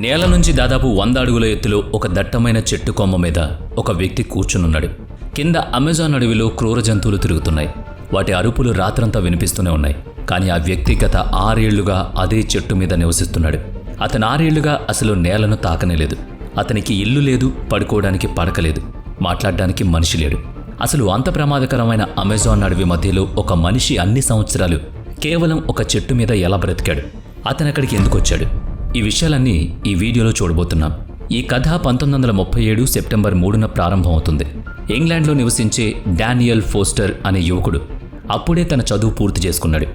నేల నుంచి దాదాపు 100 అడుగుల ఎత్తులో ఒక దట్టమైన చెట్టు కొమ్మ మీద ఒక వ్యక్తి కూర్చునున్నాడు. కింద అమెజాన్ అడవిలో క్రూర జంతువులు తిరుగుతున్నాయి. వాటి అరుపులు రాత్రంతా వినిపిస్తూనే ఉన్నాయి. కానీ ఆ వ్యక్తి గత 6 ఏళ్లుగా అదే చెట్టు మీద నివసిస్తున్నాడు. అతను 6 ఏళ్లుగా అసలు నేలను తాకనేలేదు. అతనికి ఇల్లు లేదు, పడుకోవడానికి పడక లేదు, మాట్లాడడానికి మనిషి లేడు. అసలు అంత ప్రమాదకరమైన అమెజాన్ అడవి మధ్యలో ఒక మనిషి అన్ని సంవత్సరాలు కేవలం ఒక చెట్టు మీద ఎలా బ్రతికాడు? అతను అక్కడికి ఎందుకు వచ్చాడు? ఈ విషయాలన్నీ ఈ వీడియోలో చూడబోతున్నాం. ఈ కథ 1937 సెప్టెంబర్ 3న ప్రారంభమవుతుంది. ఇంగ్లాండ్లో నివసించే డానియల్ ఫోస్టర్ అనే యువకుడు అప్పుడే తన చదువు పూర్తి చేసుకున్నాడు.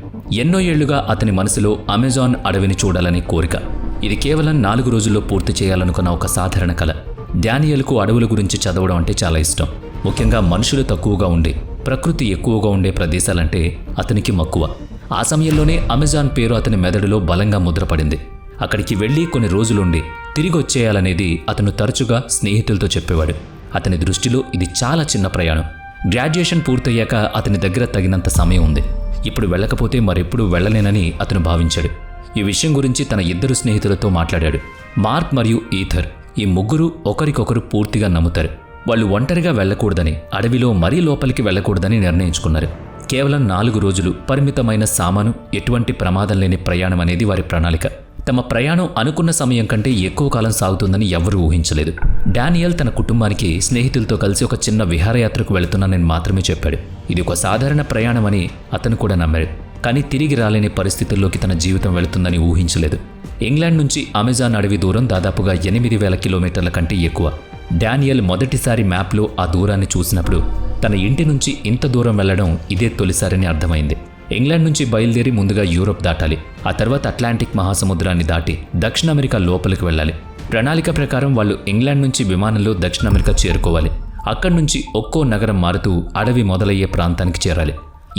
ఎన్నో ఏళ్లుగా అతని మనసులో అమెజాన్ అడవిని చూడాలనే కోరిక. ఇది కేవలం 4 రోజుల్లో పూర్తి చేయాలనుకున్న ఒక సాధారణ కల. డానియల్కు అడవుల గురించి చదవడం అంటే చాలా ఇష్టం. ముఖ్యంగా మనుషులు తక్కువగా ఉండే, ప్రకృతి ఎక్కువగా ఉండే ప్రదేశాలంటే అతనికి మక్కువ. ఆ సమయంలోనే అమెజాన్ పేరు అతని మెదడులో బలంగా ముద్రపడింది. అక్కడికి వెళ్ళి కొన్ని రోజులుండి తిరిగి వచ్చేయాలనేది అతను తరచుగా స్నేహితులతో చెప్పేవాడు. అతని దృష్టిలో ఇది చాలా చిన్న ప్రయాణం. గ్రాడ్యుయేషన్ పూర్తయ్యాక అతని దగ్గర తగినంత సమయం ఉంది. ఇప్పుడు వెళ్ళకపోతే మరెప్పుడు వెళ్ళలేనని అతను భావించాడు. ఈ విషయం గురించి తన 2 స్నేహితులతో మాట్లాడాడు. మార్క్ మరియు ఈథర్. ఈ ముగ్గురు ఒకరికొకరు పూర్తిగా నమ్ముతారు. వాళ్ళు ఒంటరిగా వెళ్ళకూడదని, అడవిలో మరీ లోపలికి వెళ్ళకూడదని నిర్ణయించుకున్నారు. కేవలం 4 రోజులు, పరిమితమైన సామాను, ఎటువంటి ప్రమాదం లేని ప్రయాణం అనేది వారి ప్రణాళిక. తమ ప్రయాణం అనుకున్న సమయం కంటే ఎక్కువ కాలం సాగుతుందని ఎవరూ ఊహించలేదు. డానియల్ తన కుటుంబానికి, స్నేహితులతో కలిసి ఒక చిన్న విహారయాత్రకు వెళుతున్నానని మాత్రమే చెప్పాడు. ఇది ఒక సాధారణ ప్రయాణమని అతను కూడా నమ్మాడు. కానీ తిరిగి రాలేని పరిస్థితుల్లోకి తన జీవితం వెళుతుందని ఊహించలేదు. ఇంగ్లాండ్ నుంచి అమెజాన్ అడవి దూరం దాదాపుగా 8,000 కిలోమీటర్ల కంటే ఎక్కువ. డానియల్ మొదటిసారి మ్యాప్లో ఆ దూరాన్ని చూసినప్పుడు తన ఇంటి నుంచి ఇంత దూరం వెళ్లడం ఇదే తొలిసారని అర్థమైంది. ఇంగ్లాండ్ నుంచి బయలుదేరి ముందుగా యూరోప్ దాటాలి. ఆ తర్వాత అట్లాంటిక్ మహాసముద్రాన్ని దాటి దక్షిణ అమెరికా లోపలికి వెళ్ళాలి. ప్రణాళిక ప్రకారం వాళ్ళు ఇంగ్లాండ్ నుంచి విమానంలో దక్షిణ అమెరికా చేరుకోవాలి. అక్కడి నుంచి ఒక్కో నగరం మారుతూ అడవి మొదలయ్యే ప్రాంతానికి చేరాలి.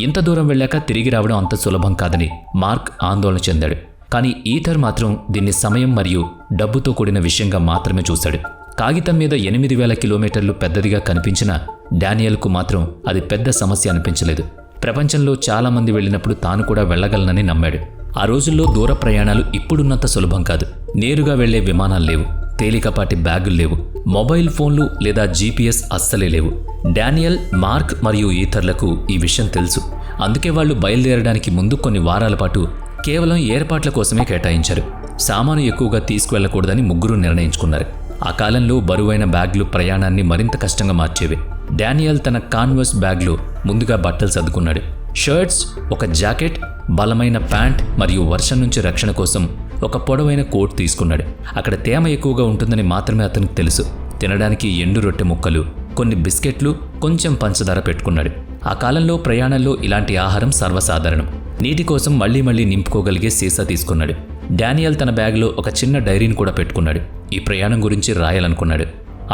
ఇంత దూరం వెళ్ళాక తిరిగి రావడం అంత సులభం కాదని మార్క్ ఆందోళన చెందాడు. కానీ ఈథర్ మాత్రం దీన్ని సమయం మరియు డబ్బుతో కూడిన విషయంగా మాత్రమే చూశాడు. కాగితం మీద 8,000 కిలోమీటర్లు పెద్దదిగా కనిపించినా డానియల్కు మాత్రం అది పెద్ద సమస్య అనిపించలేదు. ప్రపంచంలో చాలామంది వెళ్ళినప్పుడు తాను కూడా వెళ్ళగలనని నమ్మాడు. ఆ రోజుల్లో దూర ప్రయాణాలు ఇప్పుడున్నంత సులభం కాదు. నేరుగా వెళ్లే విమానాలు లేవు, తేలికపాటి బ్యాగులు లేవు, మొబైల్ ఫోన్లు లేదా GPS అస్సలే లేవు. డానియల్, మార్క్ మరియు ఈథర్లకు ఈ విషయం తెలుసు. అందుకే వాళ్ళు బయలుదేరడానికి ముందు కొన్ని వారాల పాటు కేవలం ఏర్పాట్ల కోసమే కేటాయించారు. సామాను ఎక్కువగా తీసుకువెళ్లకూడదని ముగ్గురు నిర్ణయించుకున్నారు. ఆ కాలంలో బరువైన బ్యాగ్లు ప్రయాణాన్ని మరింత కష్టంగా మార్చేవి. డానియల్ తన కాన్వర్స్ బ్యాగ్లో ముందుగా బట్టలు సర్దుకున్నాడు. షర్ట్స్, ఒక జాకెట్, బలమైన ప్యాంట్ మరియు వర్షం నుంచి రక్షణ కోసం ఒక పొడవైన కోట్ తీసుకున్నాడు. అక్కడ తేమ ఎక్కువగా ఉంటుందని మాత్రమే అతనికి తెలుసు. తినడానికి ఎండు రొట్టె ముక్కలు, కొన్ని బిస్కెట్లు, కొంచెం పంచదార పెట్టుకున్నాడు. ఆ కాలంలో ప్రయాణంలో ఇలాంటి ఆహారం సర్వసాధారణం. నీటి కోసం మళ్లీ నింపుకోగలిగే సీసా తీసుకున్నాడు. డానియల్ తన బ్యాగ్లో ఒక చిన్న డైరీని కూడా పెట్టుకున్నాడు. ఈ ప్రయాణం గురించి రాయాలనుకున్నాడు.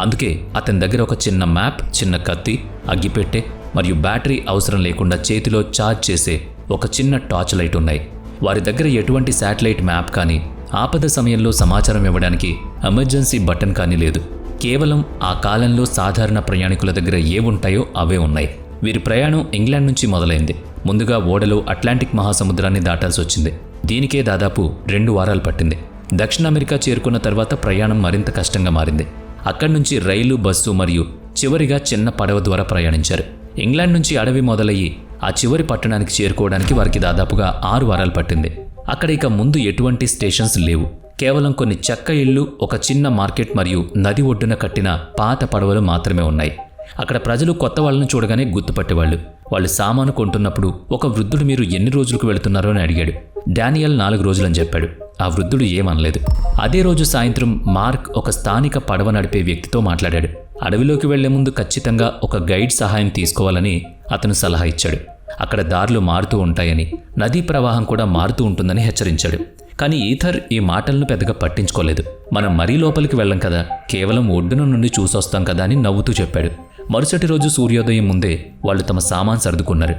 అందుకే అతని దగ్గర ఒక చిన్న మ్యాప్, చిన్న కత్తి, అగ్గిపెట్టె మరియు బ్యాటరీ అవసరం లేకుండా చేతిలో ఛార్జ్ చేసే ఒక చిన్న టార్చ్ లైట్ ఉన్నాయి. వారి దగ్గర ఎటువంటి శాటిలైట్ మ్యాప్ కానీ, ఆపద సమయంలో సమాచారం ఇవ్వడానికి ఎమర్జెన్సీ బటన్ కానీ లేదు. కేవలం ఆ కాలంలో సాధారణ ప్రయాణికుల దగ్గర ఏవుంటాయో అవే ఉన్నాయి. వీరి ప్రయాణం ఇంగ్లాండ్ నుంచి మొదలైంది. ముందుగా ఓడలో అట్లాంటిక్ మహాసముద్రాన్ని దాటాల్సి వచ్చింది. దీనికే దాదాపు 2 వారాలు పట్టింది. దక్షిణ అమెరికా చేరుకున్న తర్వాత ప్రయాణం మరింత కష్టంగా మారింది. అక్కడి నుంచి రైలు, బస్సు మరియు చివరిగా చిన్న పడవ ద్వారా ప్రయాణించారు. ఇంగ్లాండ్ నుంచి అడవి మొదలయ్యి ఆ చివరి పట్టణానికి చేరుకోవడానికి వారికి దాదాపుగా 6 వారాలు పట్టింది. అక్కడ ఇక ముందు ఎటువంటి స్టేషన్స్ లేవు. కేవలం కొన్ని చెక్క ఇళ్ళు, ఒక చిన్న మార్కెట్ మరియు నది ఒడ్డున కట్టిన పాత పడవలు మాత్రమే ఉన్నాయి. అక్కడ ప్రజలు కొత్త వాళ్ళను చూడగానే గుర్తుపట్టేవాళ్ళు. వాళ్ళు సామాను కొంటున్నప్పుడు ఒక వృద్ధుడు మీరు ఎన్ని రోజులకు వెళుతున్నారో అని అడిగాడు. డానియల్ 4 రోజులని చెప్పాడు. ఆ వృద్ధుడు ఏమనలేదు. అదే రోజు సాయంత్రం మార్క్ ఒక స్థానిక పడవ నడిపే వ్యక్తితో మాట్లాడాడు. అడవిలోకి వెళ్లే ముందు ఖచ్చితంగా ఒక గైడ్ సహాయం తీసుకోవాలని అతను సలహా ఇచ్చాడు. అక్కడ దారులు మారుతూ ఉంటాయని, నదీ ప్రవాహం కూడా మారుతూ ఉంటుందని హెచ్చరించాడు. కానీ ఈథర్ ఈ మాటలను పెద్దగా పట్టించుకోలేదు. మనం మరీ లోపలికి వెళ్ళం కదా, కేవలం ఒడ్డున నుండి చూసొస్తాం కదా అని నవ్వుతూ చెప్పాడు. మరుసటి రోజు సూర్యోదయం ముందే వాళ్ళు తమ సామాన్ సర్దుకున్నారు.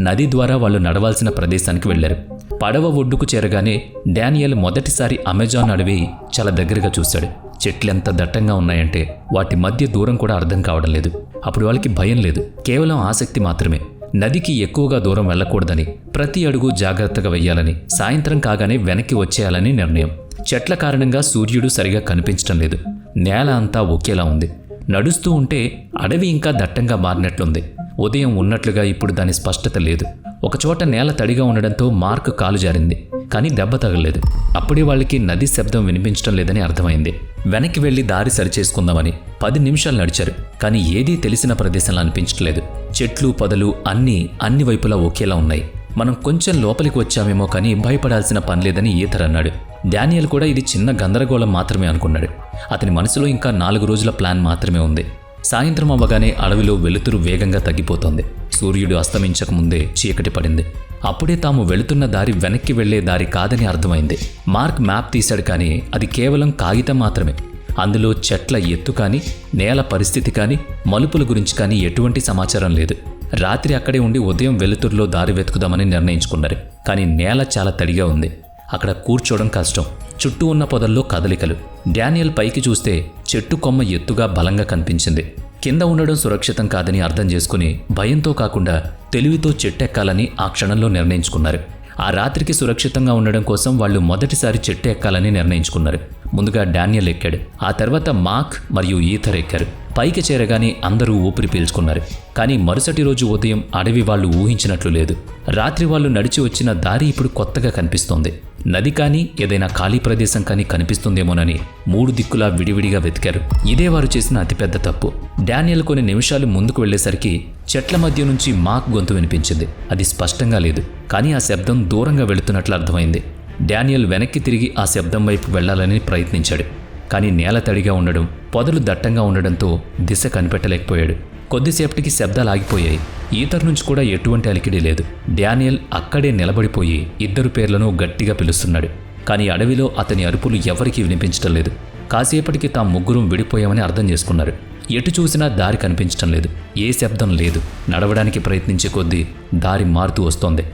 నది ద్వారా వాళ్ళు నడవాల్సిన ప్రదేశానికి వెళ్లారు. పడవ ఒడ్డుకు చేరగానే డానియల్ మొదటిసారి అమెజాన్ అడవి చాలా దగ్గరగా చూశాడు. చెట్లెంత దట్టంగా ఉన్నాయంటే వాటి మధ్య దూరం కూడా అర్థం కావడం లేదు. అప్పుడు వాళ్ళకి భయం లేదు, కేవలం ఆసక్తి మాత్రమే. నదికి ఎక్కువగా దూరం వెళ్ళకూడదని, ప్రతి అడుగు జాగ్రత్తగా వెయ్యాలని, సాయంత్రం కాగానే వెనక్కి వచ్చేయాలని నిర్ణయం. చెట్ల కారణంగా సూర్యుడు సరిగా కనిపించటం లేదు. నేల అంతా ఒకేలా ఉంది. నడుస్తూ ఉంటే అడవి ఇంకా దట్టంగా మారినట్లుంది. ఉదయం ఉన్నట్లుగా ఇప్పుడు దాని స్పష్టత లేదు. ఒకచోట నేల తడిగా ఉండడంతో మార్క్ కాలు జారింది, కానీ దెబ్బ తగలేదు. అప్పుడే వాళ్ళకి నది శబ్దం వినిపించడం లేదని అర్థమైంది. వెనక్కి వెళ్లి దారి సరిచేసుకుందామని 10 నిమిషాలు నడిచారు, కానీ ఏదీ తెలిసిన ప్రదేశంలో అనిపించట్లేదు. చెట్లు పొదలు అన్ని వైపులా ఒకేలా ఉన్నాయి. మనం కొంచెం లోపలికి వచ్చామేమో కానీ భయపడాల్సిన పనిలేదని ఈథర్ అన్నాడు. డానియల్ కూడా ఇది చిన్న గందరగోళం మాత్రమే అనుకున్నాడు. అతని మనసులో ఇంకా 4 రోజుల ప్లాన్ మాత్రమే ఉంది. సాయంత్రం అవ్వగానే అడవిలో వెలుతురు వేగంగా తగ్గిపోతోంది. సూర్యుడు అస్తమించక ముందే చీకటి పడింది. అప్పుడే తాము వెళుతున్న దారి వెనక్కి వెళ్లే దారి కాదని అర్థమైంది. మార్క్ మ్యాప్ తీశాడు, కానీ అది కేవలం కాగితం మాత్రమే. అందులో చెట్ల ఎత్తు కానీ, నేల పరిస్థితి కానీ, మలుపుల గురించి కానీ ఎటువంటి సమాచారం లేదు. రాత్రి అక్కడే ఉండి ఉదయం వెలుతురులో దారి వెతుకుదామని నిర్ణయించుకున్నారు. కానీ నేల చాలా తడిగా ఉంది. అక్కడ కూర్చోవడం కష్టం. చుట్టూ ఉన్న పొదల్లో కదలికలు. డానియల్ పైకి చూస్తే చెట్టు కొమ్మ ఎత్తుగా బలంగా కనిపించింది. కింద ఉండడం సురక్షితం కాదని అర్థం చేసుకుని భయంతో కాకుండా తెలివితో చెట్టెక్కాలని ఆ క్షణంలో నిర్ణయించుకున్నారు. ఆ రాత్రికి సురక్షితంగా ఉండడం కోసం వాళ్ళు మొదటిసారి చెట్టు ఎక్కాలని నిర్ణయించుకున్నారు. ముందుగా డానియల్ ఎక్కాడు. ఆ తర్వాత మార్క్ మరియు ఈథర్ ఎక్కారు. పైకి చేరగానే అందరూ ఊపిరి పీల్చుకున్నారు. కానీ మరుసటి రోజు ఉదయం అడవి వాళ్ళు ఊహించినట్లు లేదు. రాత్రి వాళ్ళు నడిచి వచ్చిన దారి ఇప్పుడు కొత్తగా కనిపిస్తోంది. నది కానీ ఏదైనా ఖాళీ ప్రదేశం కానీ కనిపిస్తుందేమోనని 3 దిక్కులా విడివిడిగా వెతికారు. ఇదే వారు చేసిన అతిపెద్ద తప్పు. డానియల్ కొన్ని నిమిషాలు ముందుకు వెళ్లేసరికి చెట్ల మధ్య నుంచి మార్క్ గొంతు వినిపించింది. అది స్పష్టంగా లేదు, కానీ ఆ శబ్దం దూరంగా వెళుతున్నట్లు అర్థమైంది. డానియల్ వెనక్కి తిరిగి ఆ శబ్దం వైపు వెళ్లాలని ప్రయత్నించాడు. కానీ నేల తడిగా ఉండడం, పొదలు దట్టంగా ఉండడంతో దిశ కనిపెట్టలేకపోయాడు. కొద్దిసేపటికి శబ్దాలు ఆగిపోయాయి. ఈథర్ నుంచి కూడా ఎటువంటి అలికిడి లేదు. డానియల్ అక్కడే నిలబడిపోయి 2 పేర్లను గట్టిగా పిలుస్తున్నాడు. కానీ అడవిలో అతని అరుపులు ఎవరికీ వినిపించటం లేదు. కాసేపటికి తాము ముగ్గురం విడిపోయామని అర్థం చేసుకున్నారు. ఎటు చూసినా దారి కనిపించటం లేదు. ఏ శబ్దం లేదు. నడవడానికి ప్రయత్నించే కొద్దీ దారి మారుతూ వస్తోంది.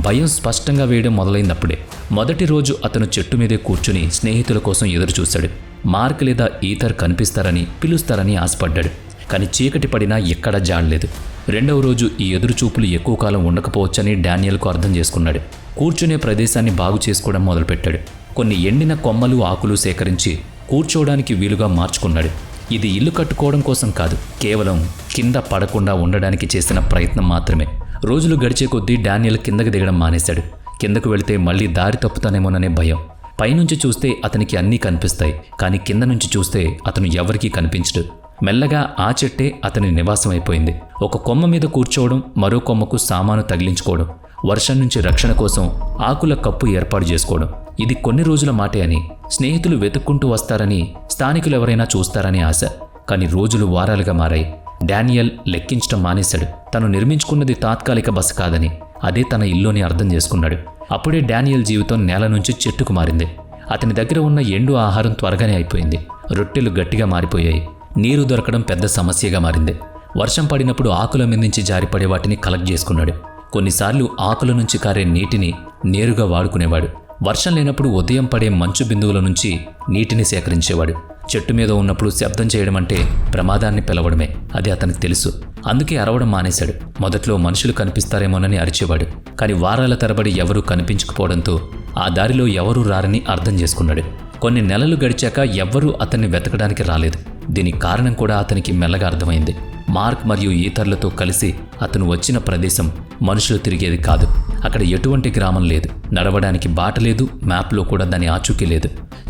భయం స్పష్టంగా వేయడం మొదలైనప్పుడే. మొదటి రోజు అతను చెట్టు మీదే కూర్చుని స్నేహితుల కోసం ఎదురుచూశాడు. మార్క్ లేదా ఈథర్ కనిపిస్తారని, పిలుస్తారని ఆశపడ్డాడు. కానీ చీకటి పడినా ఎక్కడా జాడలేదు. రెండవ రోజు ఈ ఎదురుచూపులు ఎక్కువ కాలం ఉండకపోవచ్చని డానియల్కు అర్థం చేసుకున్నాడు. కూర్చునే ప్రదేశాన్ని బాగు చేసుకోవడం మొదలుపెట్టాడు. కొన్ని ఎండిన కొమ్మలు, ఆకులు సేకరించి కూర్చోవడానికి వీలుగా మార్చుకున్నాడు. ఇది ఇల్లు కట్టుకోవడం కోసం కాదు, కేవలం కింద పడకుండా ఉండడానికి చేసిన ప్రయత్నం మాత్రమే. రోజులు గడిచే కొద్దీ డానియల్ కిందకి దిగడం మానేశాడు. కిందకు వెళితే మళ్ళీ దారి తప్పుతానేమోననే భయం. పైనుంచి చూస్తే అతనికి అన్నీ కనిపిస్తాయి, కానీ కింద నుంచి చూస్తే అతను ఎవరికీ కనిపించడు. మెల్లగా ఆ చెట్టే అతని నివాసం అయిపోయింది. ఒక కొమ్మ మీద కూర్చోవడం, మరో కొమ్మకు సామాను తగిలించుకోవడం, వర్షం నుంచి రక్షణ కోసం ఆకుల కప్పు ఏర్పాటు చేసుకోవడం. ఇది కొన్ని రోజుల మాటే అని, స్నేహితులు వెతుక్కుంటూ వస్తారని, స్థానికులు ఎవరైనా చూస్తారని ఆశ. కానీ రోజులు వారాలుగా మారాయి. డానియల్ లెక్కించడం మానేశాడు. తను నిర్మించుకున్నది తాత్కాలిక బస కాదని, అదే తన ఇల్లుని అర్థం చేసుకున్నాడు. అప్పుడే డానియల్ జీవితం నేల నుంచి చెట్టుకు మారింది. అతని దగ్గర ఉన్న ఎండు ఆహారం త్వరగానే అయిపోయింది. రొట్టెలు గట్టిగా మారిపోయాయి. నీరు దొరకడం పెద్ద సమస్యగా మారింది. వర్షం పడినప్పుడు ఆకుల మీద నుంచి జారిపడే వాటిని కలెక్ట్ చేసుకున్నాడు. కొన్నిసార్లు ఆకుల నుంచి కారే నీటిని నేరుగా వాడుకునేవాడు. వర్షం లేనప్పుడు ఉదయం పడే మంచు బిందువుల నుంచి నీటిని సేకరించేవాడు. చెట్టు మీద ఉన్నప్పుడు శబ్దం చేయడం అంటే ప్రమాదాన్ని పిలవడమే, అది అతనికి తెలుసు. అందుకే అరవడం మానేశాడు. మొదట్లో మనుషులు కనిపిస్తారేమోనని అరిచేవాడు. కానీ వారాల తరబడి ఎవరూ కనిపించకపోవడంతో ఆ దారిలో ఎవరూ రారని అర్థం చేసుకున్నాడు. కొన్ని నెలలు గడిచాక ఎవ్వరూ అతన్ని వెతకడానికి రాలేదు. దీనికి కారణం కూడా అతనికి మెల్లగా అర్థమైంది. మార్క్ మరియు ఈథర్లతో కలిసి అతను వచ్చిన ప్రదేశం మనుషులు తిరిగేది కాదు. అక్కడ ఎటువంటి గ్రామం లేదు, నడవడానికి బాట లేదు, మ్యాప్లో కూడా దాని ఆచూకీ లేదు.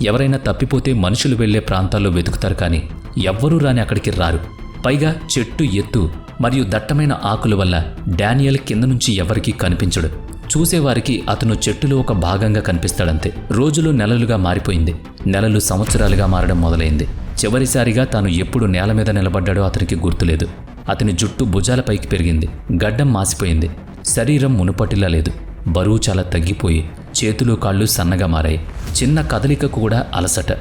ఎవరైనా తప్పిపోతే మనుషులు వెళ్లే ప్రాంతాల్లో వెతుకుతారు, కానీ ఎవ్వరూ రాని అక్కడికి రారు. పైగా చెట్టు ఎత్తు మరియు దట్టమైన ఆకుల వల్ల డానియల్ కింద నుంచి ఎవరికీ కనిపించడు. చూసేవారికి అతను చెట్టులో ఒక భాగంగా కనిపిస్తాడంతే. రోజులు నెలలుగా మారిపోయింది. నెలలు సంవత్సరాలుగా మారడం మొదలైంది. చివరిసారిగా తాను ఎప్పుడు నేల మీద నిలబడ్డాడో అతనికి గుర్తులేదు. అతని జుట్టు భుజాలపైకి పెరిగింది. గడ్డం మాసిపోయింది. శరీరం మునుపటిలా లేదు. బరువు చాలా తగ్గిపోయి చేతులు కాళ్ళు సన్నగా మారాయి. చిన్న కదలికకు కూడా అలసట.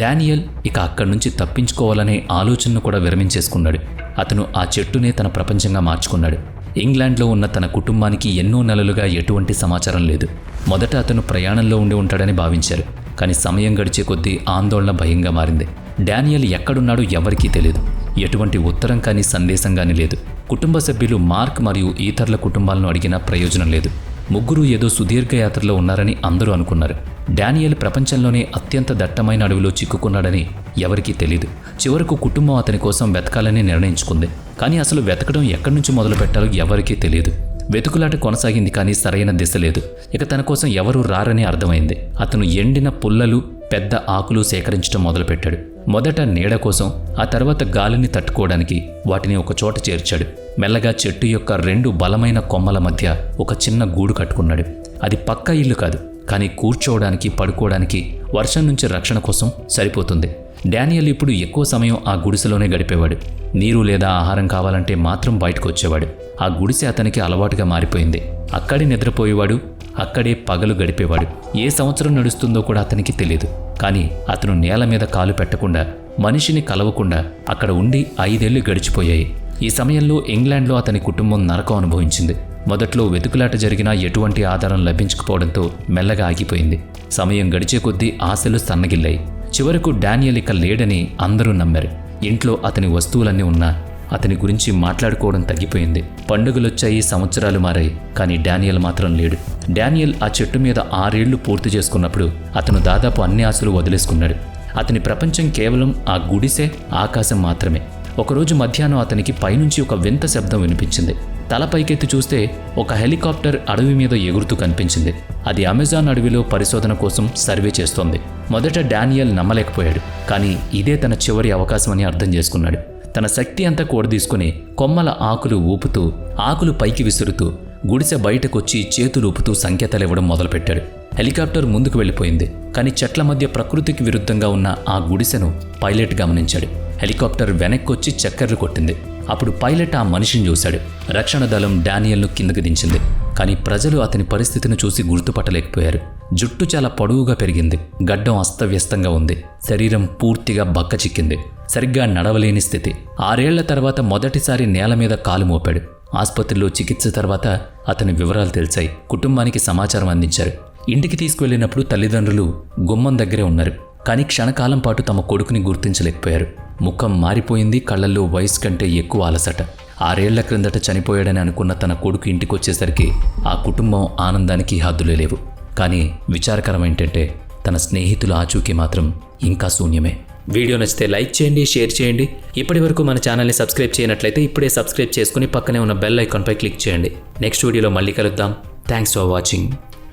డానియల్ ఇక అక్కడి నుంచి తప్పించుకోవాలనే ఆలోచనను కూడా విరమించేసుకున్నాడు. అతను ఆ చెట్టునే తన ప్రపంచంగా మార్చుకున్నాడు. ఇంగ్లాండ్లో ఉన్న తన కుటుంబానికి ఎన్నో నెలలుగా ఎటువంటి సమాచారం లేదు. మొదట అతను ప్రయాణంలో ఉండి ఉంటాడని భావించారు. కానీ సమయం గడిచే కొద్దీ ఆందోళన భయంగా మారింది. డానియల్ ఎక్కడున్నాడో ఎవరికీ తెలియదు. ఎటువంటి ఉత్తరం కానీ సందేశం కానీ లేదు. కుటుంబ సభ్యులు మార్క్ మరియు ఈథర్ల కుటుంబాలను అడిగినా ప్రయోజనం లేదు. ముగ్గురు ఏదో సుదీర్ఘ యాత్రలో ఉన్నారని అందరూ అనుకున్నారు. డానియల్ ప్రపంచంలోనే అత్యంత దట్టమైన అడవిలో చిక్కుకున్నాడని ఎవరికీ తెలీదు. చివరకు కుటుంబం అతని కోసం వెతకాలని నిర్ణయించుకుంది. కానీ అసలు వెతకడం ఎక్కడి నుంచి మొదలు పెట్టాలో ఎవరికీ తెలియదు. వెతుకులాట కొనసాగింది, కానీ సరైన దిశ లేదు. ఇక తన కోసం ఎవరూ రారని అర్థమైంది. అతను ఎండిన పుల్లలు, పెద్ద ఆకులు సేకరించడం మొదలుపెట్టాడు. మొదట నీడ కోసం, ఆ తర్వాత గాలిని తట్టుకోవడానికి వాటిని ఒక చోట చేర్చాడు. మెల్లగా చెట్టు యొక్క 2 బలమైన కొమ్మల మధ్య ఒక చిన్న గూడు కట్టుకున్నాడు. అది పక్కా ఇల్లు కాదు, కానీ కూర్చోవడానికి, పడుకోవడానికి, వర్షం నుంచి రక్షణ కోసం సరిపోతుంది. డానియల్ ఇప్పుడు ఎక్కువ సమయం ఆ గుడిసెలోనే గడిపేవాడు. నీరు లేదా ఆహారం కావాలంటే మాత్రం బయటకు వచ్చేవాడు. ఆ గుడిసె అతనికి అలవాటుగా మారిపోయింది. అక్కడే నిద్రపోయేవాడు, అక్కడే పగలు గడిపేవాడు. ఏ సంవత్సరం నడుస్తుందో కూడా అతనికి తెలియదు. కానీ అతను నేల మీద కాలు పెట్టకుండా, మనిషిని కలవకుండా అక్కడ ఉండి 5 ఏళ్లు గడిచిపోయాయి. ఈ సమయంలో ఇంగ్లాండ్లో అతని కుటుంబం నరకం అనుభవించింది. మొదట్లో వెతుకులాట జరిగినా ఎటువంటి ఆధారం లభించకపోవడంతో మెల్లగా ఆగిపోయింది. సమయం గడిచే కొద్దీ ఆశలు సన్నగిల్లాయి. చివరకు డానియల్ ఇక లేడని అందరూ నమ్మారు. ఇంట్లో అతని వస్తువులన్నీ ఉన్నా అతని గురించి మాట్లాడుకోవడం తగ్గిపోయింది. పండుగలొచ్చాయి, సంవత్సరాలు మారాయి, కానీ డానియల్ మాత్రం లేడు. డానియల్ ఆ చెట్టు మీద 6 ఏళ్లు పూర్తి చేసుకున్నప్పుడు అతను దాదాపు అన్ని ఆశలు వదిలేసుకున్నాడు. అతని ప్రపంచం కేవలం ఆ గుడిసె, ఆకాశం మాత్రమే. ఒకరోజు మధ్యాహ్నం అతనికి పైనుంచి ఒక వింత శబ్దం వినిపించింది. తల పైకెత్తి చూస్తే ఒక హెలికాప్టర్ అడవి మీద ఎగురుతూ కనిపించింది. అది అమెజాన్ అడవిలో పరిశోధన కోసం సర్వే చేస్తోంది. మొదట డానియల్ నమ్మలేకపోయాడు, కానీ ఇదే తన చివరి అవకాశమని అర్థం చేసుకున్నాడు. తన శక్తి అంతా కూడదీసుకుని కొమ్మల ఆకులు ఊపుతూ, ఆకులు పైకి విసురుతూ, గుడిసె బయటకొచ్చి చేతులు ఊపుతూ సంకేతాలివ్వడం మొదలుపెట్టాడు. హెలికాప్టర్ ముందుకు వెళ్ళిపోయింది, కానీ చెట్ల మధ్య ప్రకృతికి విరుద్ధంగా ఉన్న ఆ గుడిసెను పైలట్ గమనించాడు. హెలికాప్టర్ వెనక్కొచ్చి చక్కర్లు కొట్టింది. అప్పుడు పైలట్ ఆ మనిషిని చూశాడు. రక్షణ దళం డానియల్ను కిందకు దించింది. కానీ ప్రజలు అతని పరిస్థితిని చూసి గుర్తుపట్టలేకపోయారు. జుట్టు చాలా పొడవుగా పెరిగింది, గడ్డం అస్తవ్యస్తంగా ఉంది, శరీరం పూర్తిగా బక్కచిక్కింది, సరిగ్గా నడవలేని స్థితి. 6 ఏళ్ల తర్వాత మొదటిసారి నేల మీద కాలు మోపాడు. ఆసుపత్రిలో చికిత్స తర్వాత అతని వివరాలు తెలిసాయి. కుటుంబానికి సమాచారం అందించారు. ఇంటికి తీసుకువెళ్ళినప్పుడు తల్లిదండ్రులు గుమ్మం దగ్గరే ఉన్నారు. కానీ క్షణకాలం పాటు తమ కొడుకుని గుర్తించలేకపోయారు. ముఖం మారిపోయింది, కళ్ళల్లో వయసు కంటే ఎక్కువ అలసట. 6 ఏళ్ల క్రిందట చనిపోయాడని అనుకున్న తన కొడుకు ఇంటికొచ్చేసరికి ఆ కుటుంబం ఆనందానికి హద్దులే లేవు. కానీ విచారకరం ఏంటంటే తన స్నేహితుల ఆచూకీ మాత్రం ఇంకా శూన్యమే. వీడియో నచ్చితే లైక్ చేయండి, షేర్ చేయండి. ఇప్పటి వరకు మన ఛానల్ని సబ్స్క్రైబ్ చేయనట్లయితే ఇప్పుడే సబ్స్క్రైబ్ చేసుకుని పక్కనే ఉన్న బెల్ ఐకాన్పై క్లిక్ చేయండి. నెక్స్ట్ వీడియోలో మళ్ళీ కలుద్దాం. Thanks for watching.